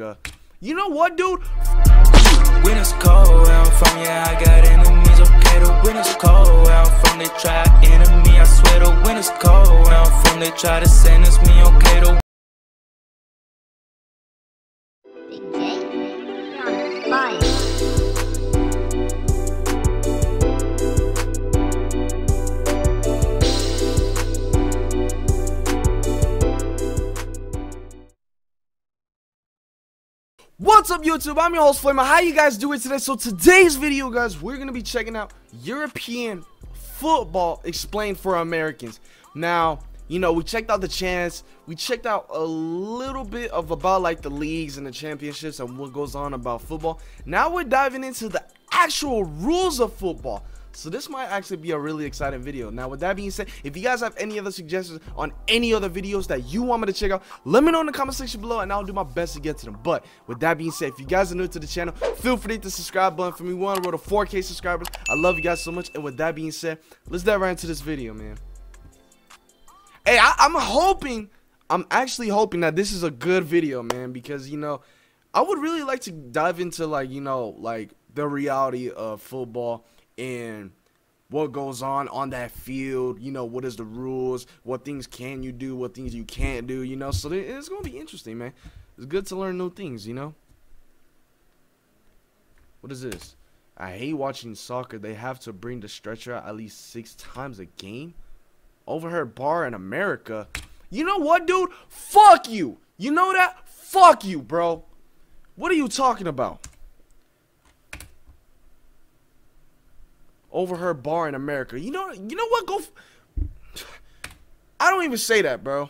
America. You know what, dude? When it's cold where I'm from, yeah, I got enemies, okay. The winter's cold where I'm from, they try enemy. I swear the winter's cold where I'm from, they try to sentence me, okay. Big J, you're on fire. What's up, YouTube? I'm your host Flamer. How you guys doing today? So today's video, guys, we're gonna be checking out European football explained for Americans. Now, you know, we checked out the chants, we checked out a little bit of about like the leagues and the championships and what goes on about football. Now we're diving into the actual rules of football. So this might actually be a really exciting video. Now, with that being said, if you guys have any other suggestions on any other videos that you want me to check out, let me know in the comment section below and I'll do my best to get to them. But with that being said, if you guys are new to the channel, feel free to hit the subscribe button for me. We're on the road to 4K subscribers. I love you guys so much. And with that being said, let's dive right into this video, man. Hey, I'm actually hoping that this is a good video, man, because, you know, I would really like to dive into, like, you know, like the reality of football and what goes on that field. You know, what is the rules, what things can you do, what things you can't do, you know. So it's gonna be interesting, man. It's good to learn new things, you know. What is this? I hate watching soccer. They have to bring the stretcher out at least 6 times a game. Overheard bar in America. You know what, dude? Fuck you. You know that? Fuck you, bro. What are you talking about? Overheard bar in America. You know what? I don't even say that, bro.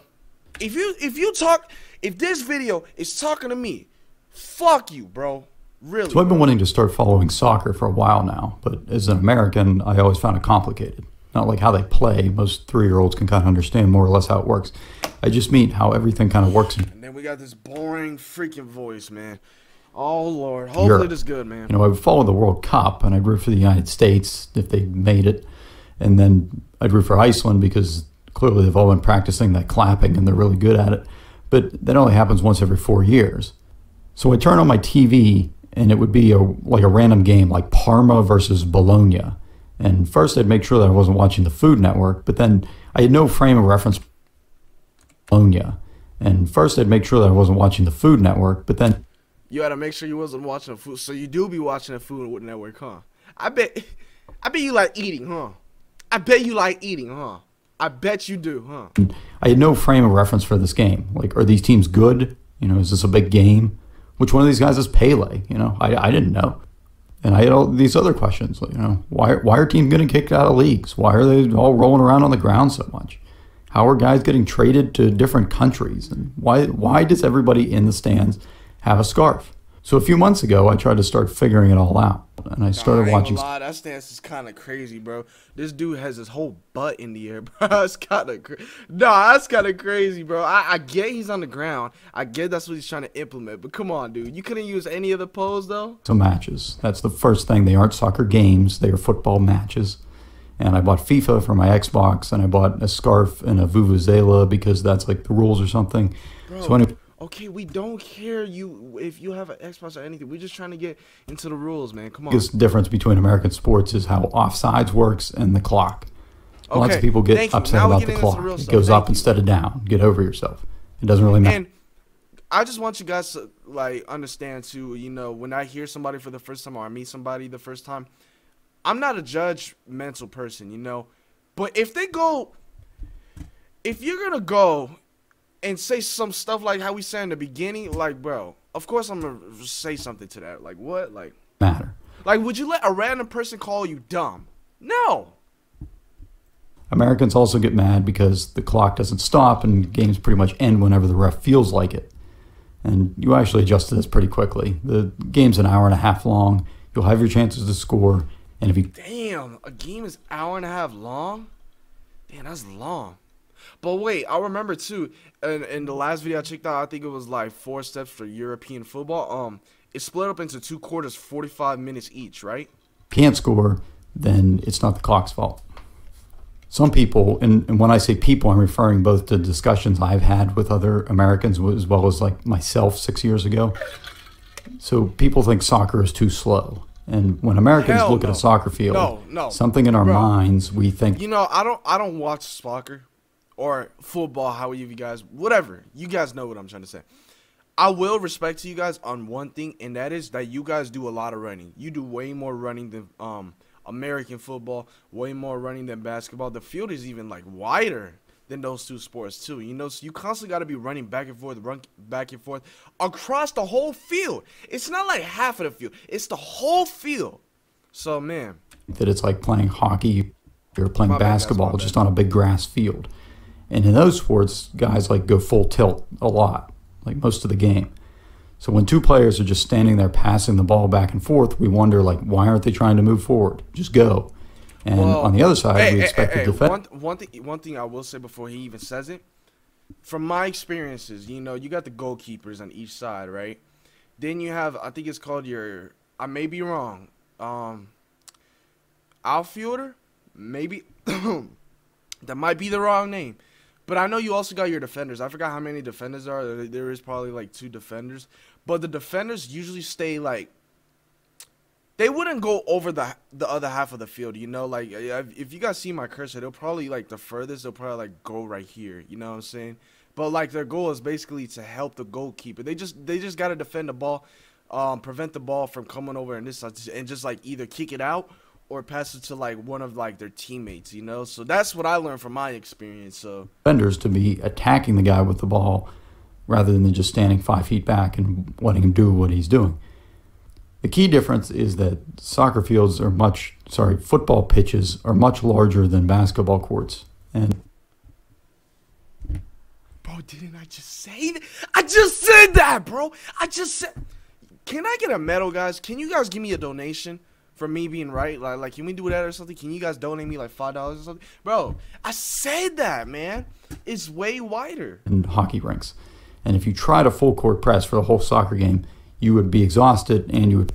If this video is talking to me, fuck you, bro. Really. So I've been wanting to start following soccer for a while now, but as an American, I always found it complicated. Not like how they play. Most 3-year-olds can kind of understand more or less how it works. I just mean how everything kind of works. And then we got this boring freaking voice, man. Oh, Lord. Hopefully this is good, man. You know, I would follow the World Cup, and I'd root for the United States if they made it. And then I'd root for Iceland because clearly they've all been practicing that clapping, and they're really good at it. But that only happens once every 4 years. So I'd turn on my TV, and it would be like a random game, like Parma versus Bologna. And first I'd make sure that I wasn't watching the Food Network, but then I had no frame of reference for Bologna. And first I'd make sure that I wasn't watching the Food Network, but then you had to make sure you wasn't watching the food. So you do be watching the Food Network, huh? I bet you like eating, huh? I bet you like eating, huh? I bet you do, huh? I had no frame of reference for this game. Like, are these teams good? You know, is this a big game? Which one of these guys is Pele? You know, I didn't know. And I had all these other questions, you know, why are teams getting kicked out of leagues? Why are they all rolling around on the ground so much? How are guys getting traded to different countries? And why does everybody in the stands have a scarf? So a few months ago, I tried to start figuring it all out, and I started watching. That stance is kind of crazy, bro. This dude has his whole butt in the air, bro. That's kind of that's kind of crazy, bro. I get he's on the ground. I get that's what he's trying to implement, but come on, dude. You couldn't use any other pose though. So matches. That's the first thing. They aren't soccer games. They are football matches. And I bought FIFA for my Xbox, and I bought a scarf and a vuvuzela because that's like the rules or something. Bro. So anyway. Okay, we don't care if you have an Xbox or anything. We're just trying to get into the rules, man. Come on. The biggest difference between American sports is how offsides works and the clock. Okay, lots of people get upset about the clock. It goes up instead of down. Get over yourself. It doesn't really matter. And I just want you guys to like understand too, you know, when I hear somebody for the first time or I meet somebody the first time, I'm not a judgmental person, you know. But if you're gonna go and say some stuff like how we said in the beginning, like, bro, of course I'm gonna say something to that. Like, what? Like, matter. Like, would you let a random person call you dumb? No. Americans also get mad because the clock doesn't stop and games pretty much end whenever the ref feels like it. And you actually adjust to this pretty quickly. The game's an hour and a half long. You'll have your chances to score. And if you... Damn, a game is an hour and a half long? Damn, that's long. But wait, I remember too, in the last video I checked out, I think it was like 4 steps for European football. It's split up into 2 quarters, 45 minutes each, right? Can't score, then it's not the clock's fault. Some people, and when I say people, I'm referring both to discussions I've had with other Americans as well as like myself 6 years ago. So people think soccer is too slow. And when Americans Hell look no. at a soccer field, No. something in our Bro. minds, we think, You know, I don't watch soccer or football, however you guys, whatever. You guys know what I'm trying to say. I will respect to you guys on one thing, and that is that you guys do a lot of running. You do way more running than American football, way more running than basketball. The field is even like wider than those two sports too. You know, so you constantly got to be running back and forth, run back and forth across the whole field. It's not like half of the field; it's the whole field. So, man, that it's like playing hockey or playing My bad, guys, basketball my just bad. on a big grass field. And in those sports, guys like go full tilt a lot, like most of the game. So when two players are just standing there passing the ball back and forth, we wonder, like, why aren't they trying to move forward? Just go. And on the other side, we expect the defense. One thing I will say before he even says it, from my experiences, you know, you got the goalkeepers on each side, right? Then you have, I think it's called your, I may be wrong, outfielder, maybe. That might be the wrong name. But I know you also got your defenders. I forgot how many defenders are. There is probably like 2 defenders. But the defenders usually stay like, they wouldn't go over the other half of the field, you know? Like, if you guys see my cursor, they'll probably, like, the furthest, they'll probably, like, go right here. You know what I'm saying? But, like, their goal is basically to help the goalkeeper. They just got to defend the ball, prevent the ball from coming over in this side, and just, like, either kick it out or pass it to, like, one of, like, their teammates, you know? So that's what I learned from my experience, so. Defenders to be attacking the guy with the ball rather than just standing 5 feet back and letting him do what he's doing. The key difference is that football pitches are much larger than basketball courts. And bro, didn't I just say that? I just said that, bro. I just said. Can I get a medal, guys? Can you guys give me a donation for me being right? Like, can we do that or something? Can you guys donate me like $5 or something? Bro, I said that, man. It's way wider. and hockey rinks. And if you tried a full court press for the whole soccer game, you would be exhausted and you would.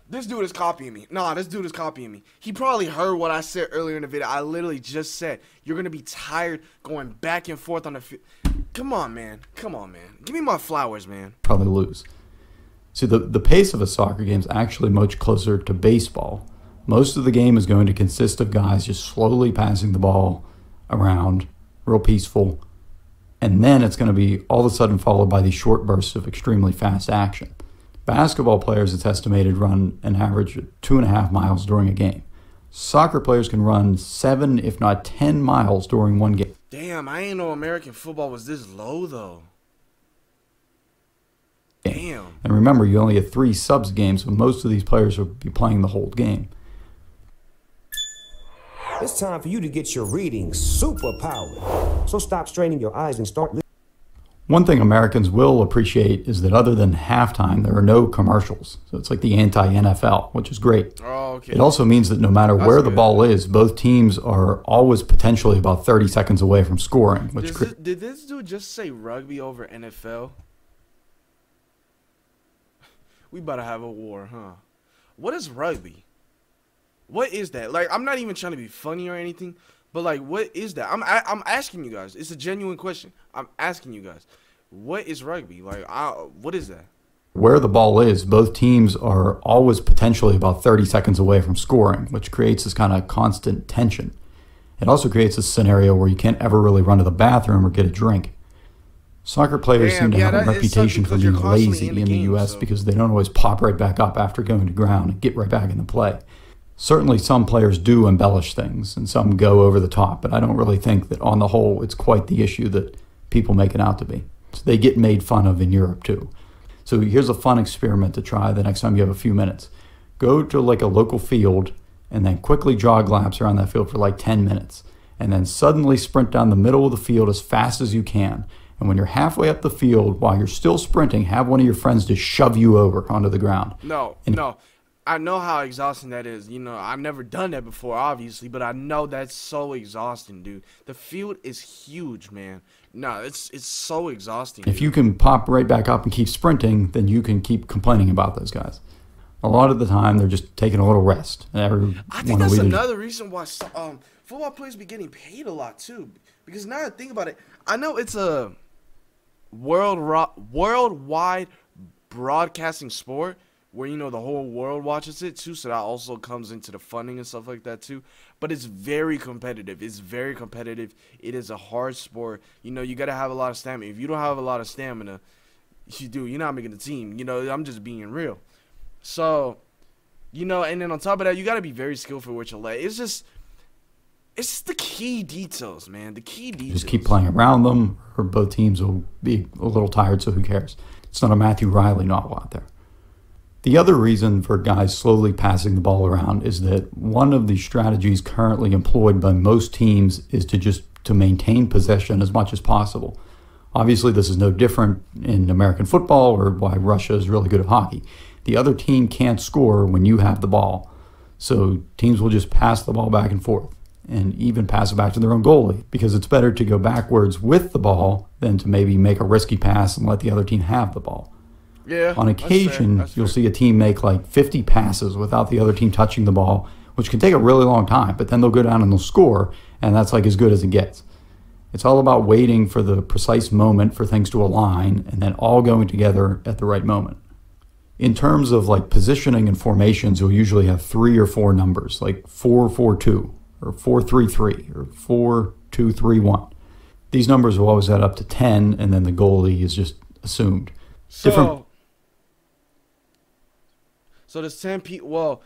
This dude is copying me. Nah, this dude is copying me. He probably heard what I said earlier in the video. I literally just said, you're going to be tired going back and forth on the field. Come on, man. Come on, man. Give me my flowers, man. probably lose. See, the pace of a soccer game is actually much closer to baseball. Most of the game is going to consist of guys just slowly passing the ball around, real peaceful, and then it's going to be all of a sudden followed by these short bursts of extremely fast action. Basketball players, it's estimated, run an average of 2.5 miles during a game. Soccer players can run 7, if not 10 miles during one game. Damn, I ain't know American football was this low, though. Damn. And remember, you only have 3 subs games, so most of these players will be playing the whole game. It's time for you to get your reading super powered. So stop straining your eyes and start listening. One thing Americans will appreciate is that other than halftime, there are no commercials. So it's like the anti-NFL, which is great. Oh, okay. It also means that no matter where the good. ball is, both teams are always potentially about 30 seconds away from scoring. Did this dude just say rugby over NFL? We about to have a war, huh? What is rugby? What is that? Like, I'm not even trying to be funny or anything, but like, what is that? I'm asking you guys. It's a genuine question. I'm asking you guys. What is rugby? Like, what is that? Where the ball is, both teams are always potentially about 30 seconds away from scoring, which creates this kind of constant tension. It also creates a scenario where you can't ever really run to the bathroom or get a drink. Soccer players seem to have a reputation for being lazy in the U.S. because they don't always pop right back up after going to ground and get right back into play. Certainly some players do embellish things and some go over the top, but I don't really think that on the whole it's quite the issue that people make it out to be. So they get made fun of in Europe too. So here's a fun experiment to try the next time you have a few minutes. Go to like a local field and then quickly jog laps around that field for like 10 minutes. And then suddenly sprint down the middle of the field as fast as you can. And when you're halfway up the field, while you're still sprinting, have one of your friends just shove you over onto the ground. No. I know how exhausting that is. You know, I've never done that before, obviously, but I know that's so exhausting, dude. The field is huge, man. No, it's so exhausting. If you can pop right back up and keep sprinting, then you can keep complaining about those guys. A lot of the time, they're just taking a little rest. I think that's another reason why football players be getting paid a lot too. Because now that I think about it, I know it's a worldwide broadcasting sport where, you know, the whole world watches it too, so that also comes into the funding and stuff like that too. But it's very competitive. It's very competitive. It is a hard sport. You know, you got to have a lot of stamina. If you don't have a lot of stamina, you're not making the team. You know, I'm just being real. So, you know, and then on top of that, you got to be very skillful with your leg. It's just the key details, man. The key details. Just keep playing around them, or both teams will be a little tired, so who cares? It's not a Matthew Riley novel out there. The other reason for guys slowly passing the ball around is that one of the strategies currently employed by most teams is to maintain possession as much as possible. Obviously, this is no different in American football or why Russia is really good at hockey. The other team can't score when you have the ball. So teams will just pass the ball back and forth and even pass it back to their own goalie, because it's better to go backwards with the ball than to maybe make a risky pass and let the other team have the ball. Yeah. On occasion, you'll see a team make like 50 passes without the other team touching the ball, which can take a really long time, but then they'll go down and they'll score, and that's like as good as it gets. It's all about waiting for the precise moment for things to align and then all going together at the right moment. In terms of like positioning and formations, you'll usually have 3 or 4 numbers, like 4-4-2 or 4-3-3 or 4-2-3-1. These numbers will always add up to 10, and then the goalie is just assumed. So there's 10 people. Well,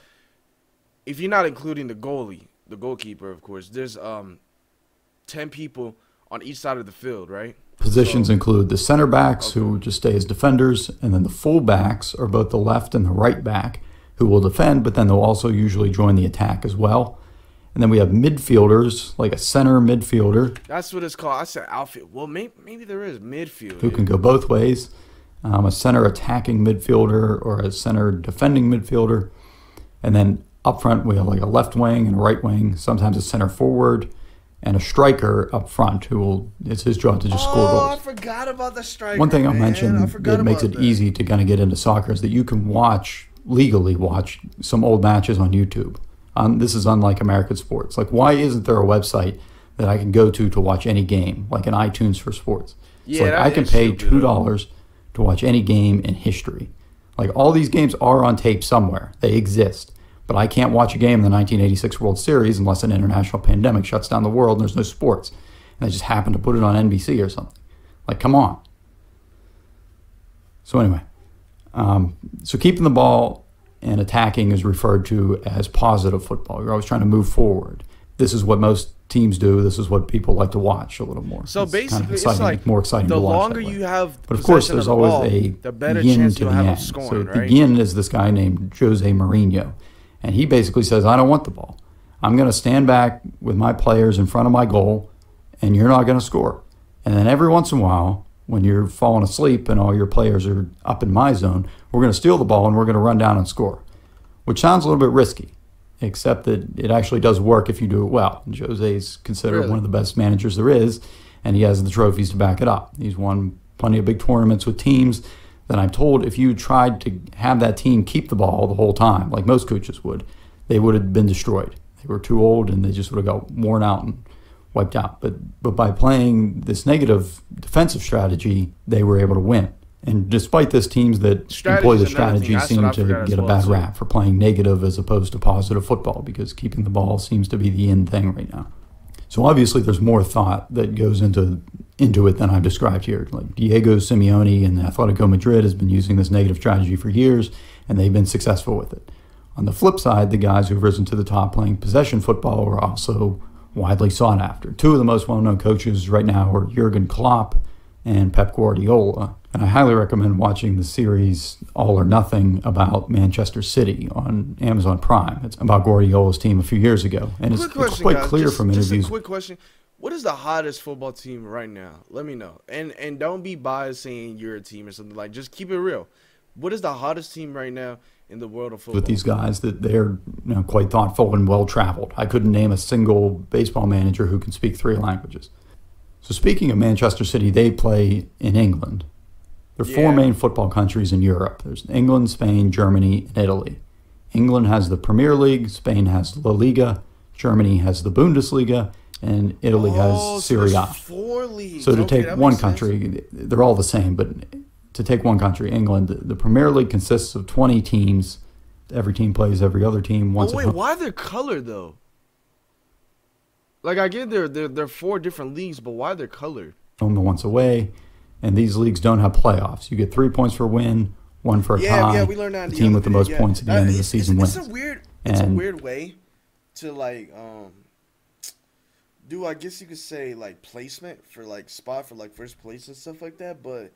if you're not including the goalkeeper, of course, there's 10 people on each side of the field, right? Positions include the center backs, who just stay as defenders, and then the full backs are both the left and the right back, who will defend, but then they'll also usually join the attack as well. And then we have midfielders, like a center midfielder. That's what it's called. I said outfield. Well, maybe there is midfield. Who can go both ways. A center attacking midfielder or a center defending midfielder. And then up front, we have like a left wing and a right wing, sometimes a center forward, and a striker up front it's his job to just score goals. Oh, I forgot about the striker. One thing I'll mention that makes it easy to kind of get into soccer is that you can legally watch some old matches on YouTube. This is unlike American sports. Like, why isn't there a website that I can go to watch any game, like an iTunes for sports? Yeah, like I can pay $2 to watch any game in history. Like, all these games are on tape somewhere. They exist. But I can't watch a game in the 1986 World Series unless an international pandemic shuts down the world and there's no sports. And they just happen to put it on NBC or something. Like, come on. So anyway, so keeping the ball and attacking is referred to as positive football. You're always trying to move forward. This is what most teams do. This is what people like to watch a little more. So it's basically, kind of exciting, it's like more exciting the to watch. longer you have, but of course, there's always ball, the better yin chance to you'll the have yang. of scoring. So right? the yin is this guy named Jose Mourinho, and he basically says, "I don't want the ball. I'm going to stand back with my players in front of my goal, and you're not going to score." And then every once in a while, when you're falling asleep and all your players are up in my zone, we're going to steal the ball and we're going to run down and score. Which sounds a little bit risky, except that it actually does work if you do it well. And Jose's considered one of the best managers there is, and he has the trophies to back it up. He's won plenty of big tournaments with teams that I'm told if you tried to have that team keep the ball the whole time, like most coaches would, they would have been destroyed. They were too old and they just would have got worn out and wiped out. But by playing this negative defensive strategy, they were able to win. And despite this, teams that employ the strategy seem to get a bad rap for playing negative as opposed to positive football, because keeping the ball seems to be the in thing right now. So obviously there's more thought that goes into it than I've described here. Like Diego Simeone and Atletico Madrid has been using this negative strategy for years, and they've been successful with it. On the flip side, the guys who've risen to the top playing possession football are also widely sought after. Two of the most well-known coaches right now are Jurgen Klopp and Pep Guardiola. And I highly recommend watching the series All or Nothing about Manchester City on Amazon Prime. It's about Guardiola's team a few years ago. And it's quite clear from interviews. Just a quick question. What is the hottest football team right now? Let me know. And don't be biased saying you're a team or something. Like, just keep it real. What is the hottest team right now in the world of football? With these guys, that they're quite thoughtful and well-traveled. I couldn't name a single baseball manager who can speak 3 languages. So speaking of Manchester City, they play in England. There are 4 main football countries in Europe. There's England, Spain, Germany, and Italy. England has the Premier League, Spain has La Liga, Germany has the Bundesliga, and Italy has Serie A. 4 leagues. So to Okay, take that one makes sense. country, they're all the same, but to take one country, England, the Premier League consists of 20 teams. Every team plays every other team once. Oh wait, why they're colored though? Like I get they're 4 different leagues, but why they're colored? Home and once away, and these leagues don't have playoffs. You get 3 points for a win, 1 for a tie. Yeah, we learned that. In the the team other with the video, most yeah. points at the end of the season wins. It's a weird way to like do, I guess you could say, like placement for like spot for like first place and stuff like that, but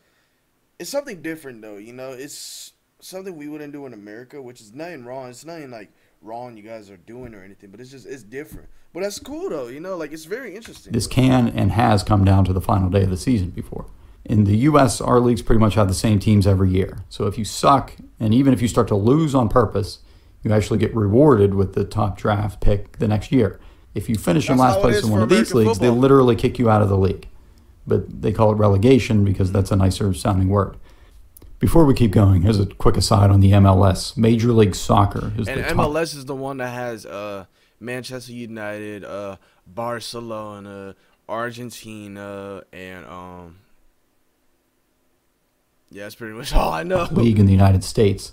it's something different though, you know. It's something we wouldn't do in America, which is nothing wrong. It's nothing like wrong you guys are doing or anything, but it's different. But that's cool though, you know, like it's very interesting. This can and has come down to the final day of the season before. In the U.S., our leagues pretty much have the same teams every year. So if you suck, and even if you start to lose on purpose, you actually get rewarded with the top draft pick the next year. If you finish in last place in one of these leagues, they literally kick you out of the league. But they call it relegation because that's a nicer sounding word. Before we keep going, here's a quick aside on the MLS. Major League Soccer is the top. And MLS is the one that has Manchester United, Barcelona, Argentina, and yeah, that's pretty much all I know. League in the United States.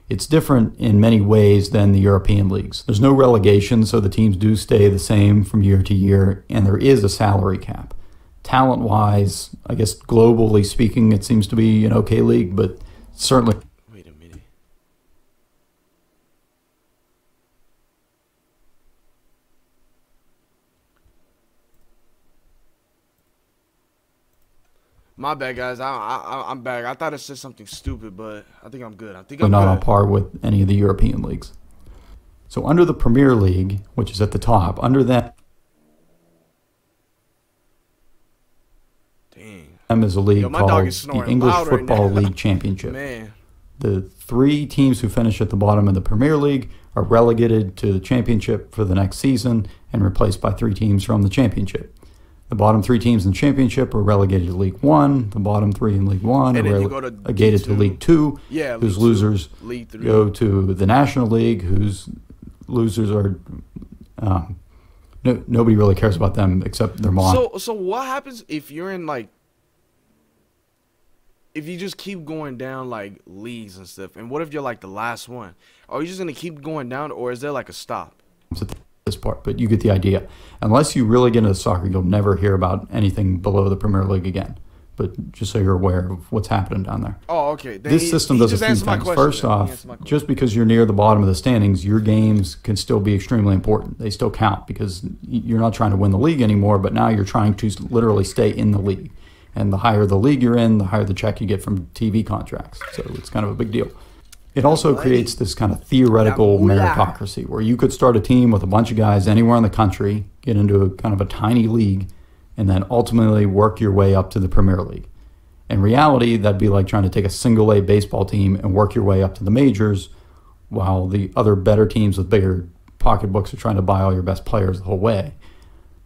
It's different in many ways than the European leagues. There's no relegation, so the teams do stay the same from year to year, and there is a salary cap. Talent-wise, I guess globally speaking, it seems to be an okay league, but certainly... Wait a minute. My bad, guys. I'm back. I thought it said something stupid, but I think I'm good. I think I'm not good. on par with any of the European leagues. So under the Premier League, which is at the top, under that is a league called the English Football League Championship. Man. The 3 teams who finish at the bottom of the Premier League are relegated to the Championship for the next season and replaced by 3 teams from the Championship. The bottom 3 teams in the Championship are relegated to League 1. The bottom 3 in League 1 are relegated to League 2, whose losers go to the National League, whose losers are... nobody really cares about them except their mom. So what happens if you're in, like... If you just keep going down, like, leagues and stuff, and what if you're, like, the last one? Are you just going to keep going down, or is there, like, a stop? This part, but you get the idea. Unless you really get into soccer, you'll never hear about anything below the Premier League again. But just so you're aware of what's happening down there. Oh, okay. Then this system does a few things. First off, just because you're near the bottom of the standings, your games can still be extremely important. They still count because you're not trying to win the league anymore, but now you're trying to literally stay in the league. And the higher the league you're in, the higher the check you get from TV contracts. So it's kind of a big deal. It also creates this kind of theoretical meritocracy where you could start a team with a bunch of guys anywhere in the country, get into a kind of a tiny league, and then ultimately work your way up to the Premier League. In reality, that'd be like trying to take a single-A baseball team and work your way up to the majors while the other better teams with bigger pocketbooks are trying to buy all your best players the whole way.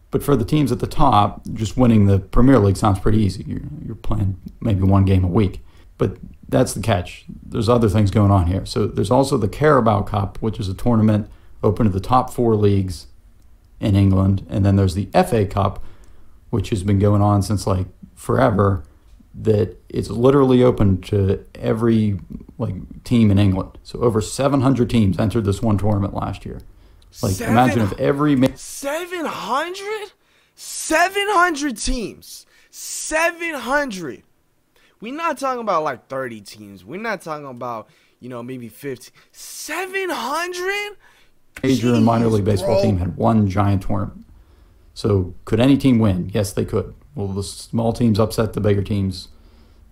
But for the teams at the top, just winning the Premier League sounds pretty easy. You're playing maybe 1 game a week. But that's the catch. There's other things going on here. So there's also the Carabao Cup, which is a tournament open to the top 4 leagues in England. And then there's the FA Cup, which has been going on since like forever, that it's literally open to every team in England. So over 700 teams entered this one tournament last year. Imagine if every... 700? 700 teams. 700. We're not talking about like 30 teams. We're not talking about, maybe 50. 700? Major and minor league baseball team had one giant tournament. So could any team win? Yes, they could. Will the small teams upset the bigger teams?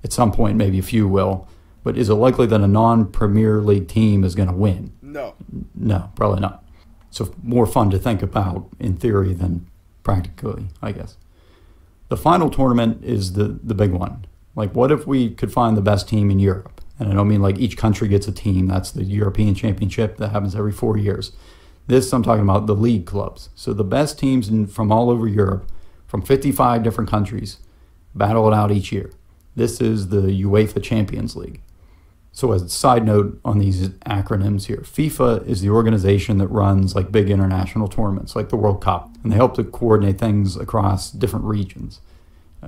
At some point, maybe a few will. But is it likely that a non-Premier League team is going to win? No. No, probably not. So more fun to think about in theory than practically, I guess. The final tournament is the big one. Like, what if we could find the best team in Europe? And I don't mean like each country gets a team. That's the European Championship that happens every 4 years. This, I'm talking about the league clubs. So the best teams from all over Europe, from 55 different countries, battle it out each year. This is the UEFA Champions League. So as a side note on these acronyms here, FIFA is the organization that runs like big international tournaments like the World Cup, and they help to coordinate things across different regions.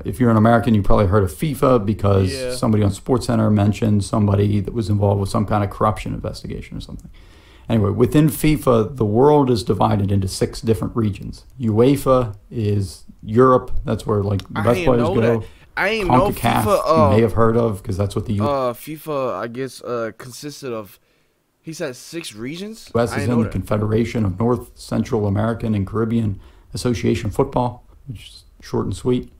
If you're an American, you probably heard of FIFA because somebody on SportsCenter mentioned somebody that was involved with some kind of corruption investigation or something. Anyway, within FIFA, the world is divided into 6 different regions. UEFA is Europe. That's where like the best players go. I ain't know FIFA. You may have heard of because that's what the FIFA, I guess, consisted of. He said 6 regions. US is in the Confederation of North, Central American, and Caribbean Association Football, which is short and sweet.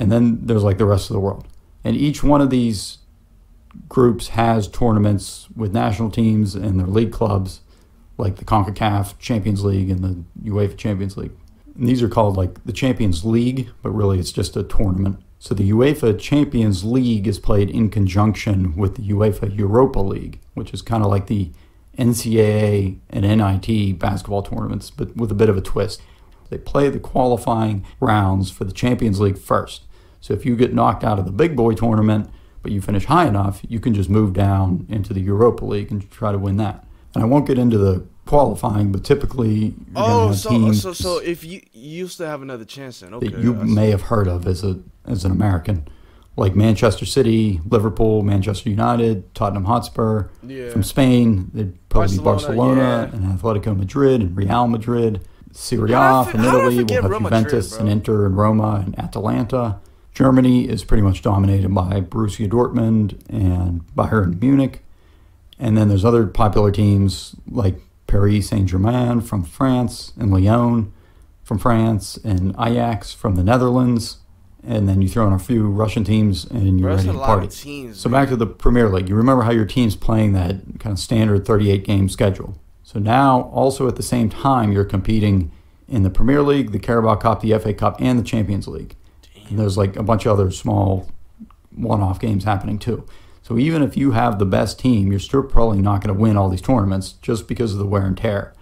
And then there's like the rest of the world, and each one of these groups has tournaments with national teams and their league clubs, like the CONCACAF Champions League and the UEFA Champions League. And these are called like the Champions League, but really it's just a tournament. So the UEFA Champions League is played in conjunction with the UEFA Europa League, which is kind of like the NCAA and NIT basketball tournaments, but with a bit of a twist. They play the qualifying rounds for the Champions League first. So if you get knocked out of the big boy tournament, but you finish high enough, you can just move down into the Europa League and try to win that. And I won't get into the qualifying, but typically so if you used to have another chance then, okay. That you may have heard of as an American, like Manchester City, Liverpool, Manchester United, Tottenham Hotspur. Yeah. From Spain, they'd probably be Barcelona and Atletico Madrid and Real Madrid. Serie A from Italy, we'll have Juventus and Inter and Roma and Atalanta. Germany is pretty much dominated by Borussia Dortmund and Bayern Munich. And then there's other popular teams like Paris Saint-Germain from France and Lyon from France and Ajax from the Netherlands. And then you throw in a few Russian teams and you're ready to party. So back to the Premier League. You remember how your team's playing that kind of standard 38-game schedule. So now, also at the same time, you're competing in the Premier League, the Carabao Cup, the FA Cup, and the Champions League. And there's like a bunch of other small one-off games happening too. So even if you have the best team, you're still probably not going to win all these tournaments just because of the wear and tear.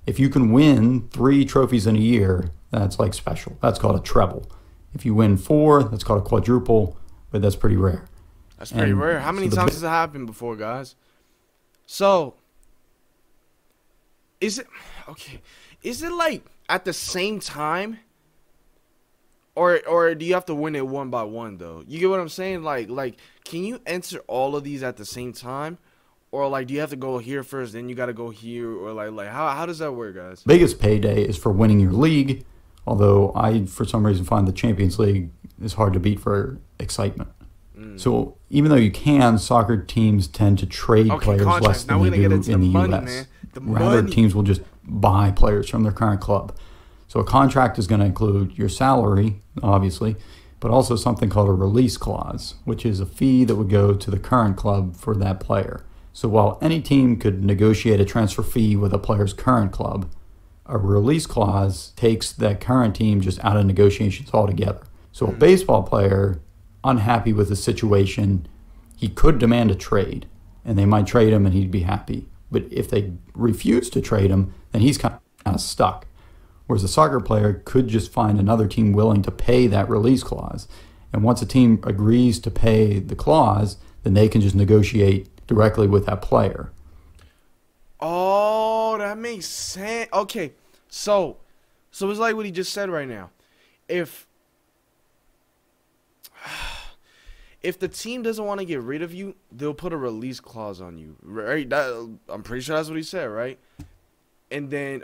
If you can win 3 trophies in a year, that's like special. That's called a treble. If you win 4, that's called a quadruple, but that's pretty rare. That's pretty rare. How many times has it happened before, guys? So, is it like at the same time? Or do you have to win it one by one though? You get what I'm saying? Like can you enter all of these at the same time? Or like do you have to go here first, then you gotta go here, or like how does that work, guys? Biggest payday is for winning your league, although I for some reason find the Champions League is hard to beat for excitement. So even though you can, soccer teams tend to trade players less than they do in the US. Rather, teams will just buy players from their current club. So a contract is going to include your salary, obviously, but also something called a release clause, which is a fee that would go to the current club for that player. So while any team could negotiate a transfer fee with a player's current club, a release clause takes that current team just out of negotiations altogether. So a baseball player, unhappy with the situation, he could demand a trade, and they might trade him and he'd be happy. But if they refuse to trade him, then he's kind of stuck. Whereas a soccer player could just find another team willing to pay that release clause. And once a team agrees to pay the clause, then they can just negotiate directly with that player. Oh, that makes sense. Okay, so it's like what he just said right now. If the team doesn't want to get rid of you, they'll put a release clause on you, right? I'm pretty sure that's what he said, right? And then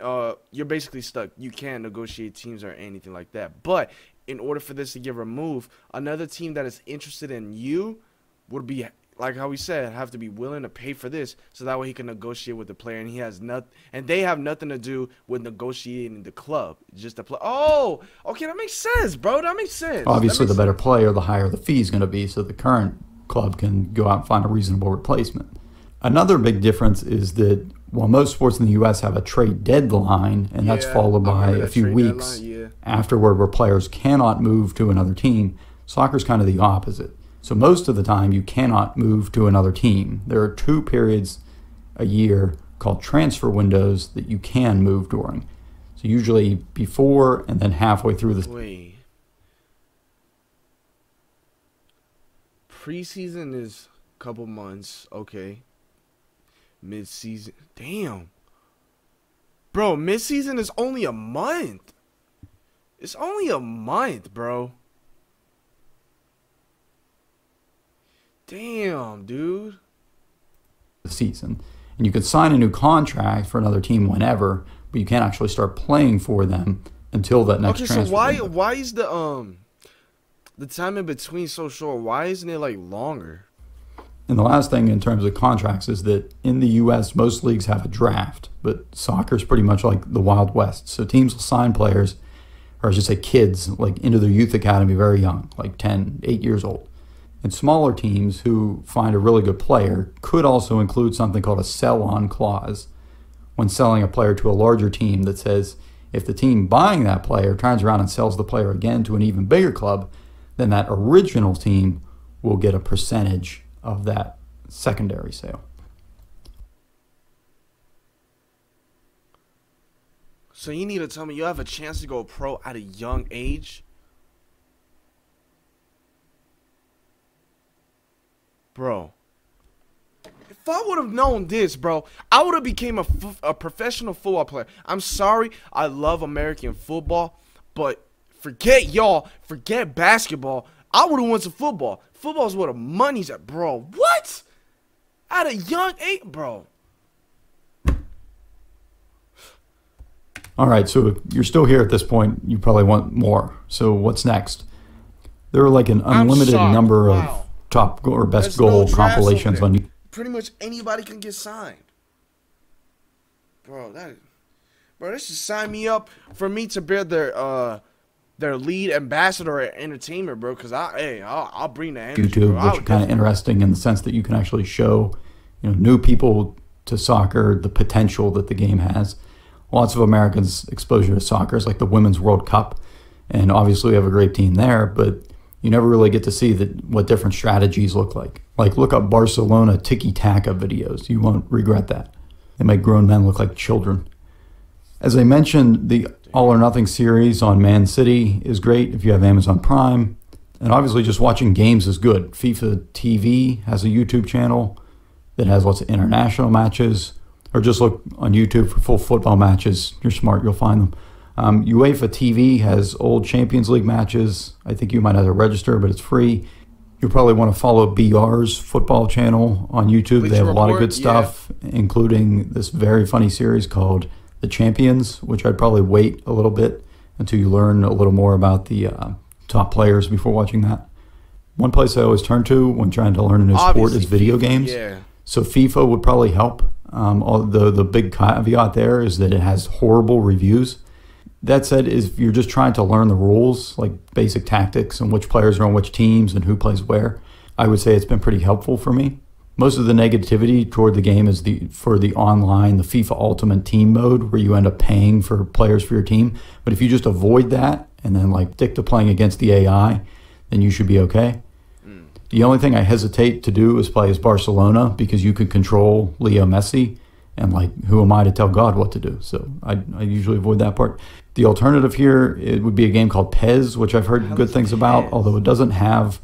you're basically stuck. You can't negotiate teams or anything like that. But in order for this to get removed, another team that is interested in you would be, like how we said, have to be willing to pay for this, so that way he can negotiate with the player, and he has nothing, and they have nothing to do with negotiating the club. Just the play. Oh, okay, that makes sense, bro. That makes sense. Obviously, the better player, the higher the fee is going to be, so the current club can go out and find a reasonable replacement. Another big difference is that while most sports in the U.S. have a trade deadline, and that's followed by a few weeks afterward where players cannot move to another team, soccer's kind of the opposite. So most of the time, you cannot move to another team. There are 2 periods a year called transfer windows that you can move during. So usually before and then halfway through the... Wait. Preseason is couple months. Okay. Mid-season. Damn. Bro, mid-season is only a month. It's only a month, bro. Damn, dude. The season. And you could sign a new contract for another team whenever, but you can't actually start playing for them until that next transfer. Okay, so why is the time in between so short? Why isn't it like longer? And the last thing in terms of contracts is that in the U.S., most leagues have a draft, but soccer is pretty much like the Wild West. So teams will sign players, or I should say kids, like into their youth academy very young, like 10, 8 years old. And smaller teams who find a really good player could also include something called a sell-on clause when selling a player to a larger team that says if the team buying that player turns around and sells the player again to an even bigger club, then that original team will get a percentage of that secondary sale. So you need to tell me you have a chance to go pro at a young age? Bro, if I would have known this, bro, I would have became a professional football player. I'm sorry, I love American football, but forget y'all, forget basketball. I would have went to football. Football is where the money's at, bro. What? At a young age, bro. All right, so if you're still here at this point, you probably want more. So what's next? There are like an unlimited number of top or best goal compilations on YouTube. Pretty much anybody can get signed. Bro, they should sign me up for me to be their lead ambassador at entertainment, bro. Cause I'll bring the energy, YouTube, bro. which is kind of interesting in the sense that you can actually show, new people to soccer the potential that the game has. Lots of Americans' exposure to soccer is like the Women's World Cup, and obviously we have a great team there, but you never really get to see what different strategies look like. Like, look up Barcelona tiki-taka videos. You won't regret that. They make grown men look like children. As I mentioned, the All or Nothing series on Man City is great if you have Amazon Prime. And obviously just watching games is good. FIFA TV has a YouTube channel that has lots of international matches. Or just look on YouTube for full football matches. You're smart, you'll find them. UEFA TV has old Champions League matches. I think you might have to register, but it's free. You'll probably want to follow BR's football channel on YouTube. They have a lot of good stuff, including this very funny series called The Champions, which I'd probably wait a little bit until you learn a little more about the top players before watching that. One place I always turn to when trying to learn a new sport is video games. Yeah. So FIFA would probably help. The big caveat there is that it has horrible reviews. That said, if you're just trying to learn the rules, like basic tactics and which players are on which teams and who plays where, I would say it's been pretty helpful for me. Most of the negativity toward the game is for the online, the FIFA Ultimate Team mode, where you end up paying for players for your team. But if you just avoid that and then stick to playing against the AI, then you should be okay. The only thing I hesitate to do is play as Barcelona because you could control Leo Messi, and who am I to tell God what to do? So I usually avoid that part. The alternative here, it would be a game called PES, which I've heard good things about, although it doesn't have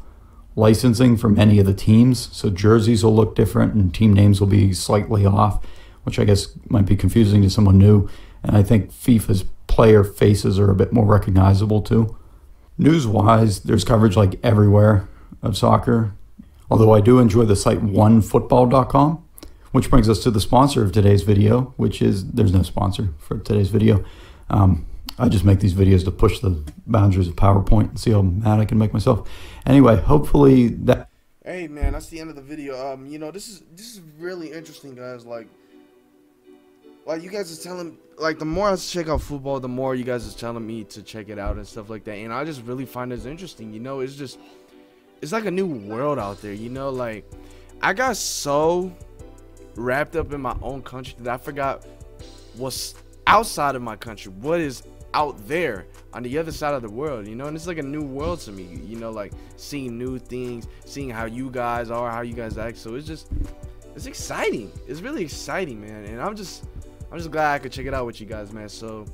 licensing for many of the teams. So jerseys will look different and team names will be slightly off, which I guess might be confusing to someone new. And I think FIFA's player faces are a bit more recognizable too. News-wise, there's coverage everywhere of soccer, although I do enjoy the site onefootball.com, which brings us to the sponsor of today's video, which is, there's no sponsor for today's video. I just make these videos to push the boundaries of PowerPoint and see how mad I can make myself. Anyway, hopefully that... Hey man, that's the end of the video. This is really interesting, guys. Like you guys are telling, the more I check out football, the more you guys are telling me to check it out and stuff like that. And I just really find this interesting. It's like a new world out there, I got so wrapped up in my own country that I forgot what's outside of my country, what is out there on the other side of the world, and it's like a new world to me, seeing new things, seeing how you guys are, how you guys act. So it's exciting. It's really exciting, man. And I'm just glad I could check it out with you guys, man. So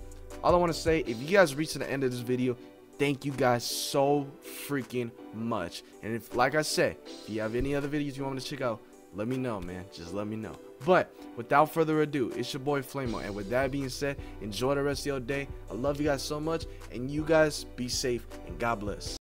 all I want to say, if you guys reach to the end of this video, Thank you guys so freaking much. And if, like I said, if you have any other videos you want me to check out, let me know, man. Just let me know. But without further ado, it's your boy Flamo. And with that being said, enjoy the rest of your day. I love you guys so much. And you guys be safe and God bless.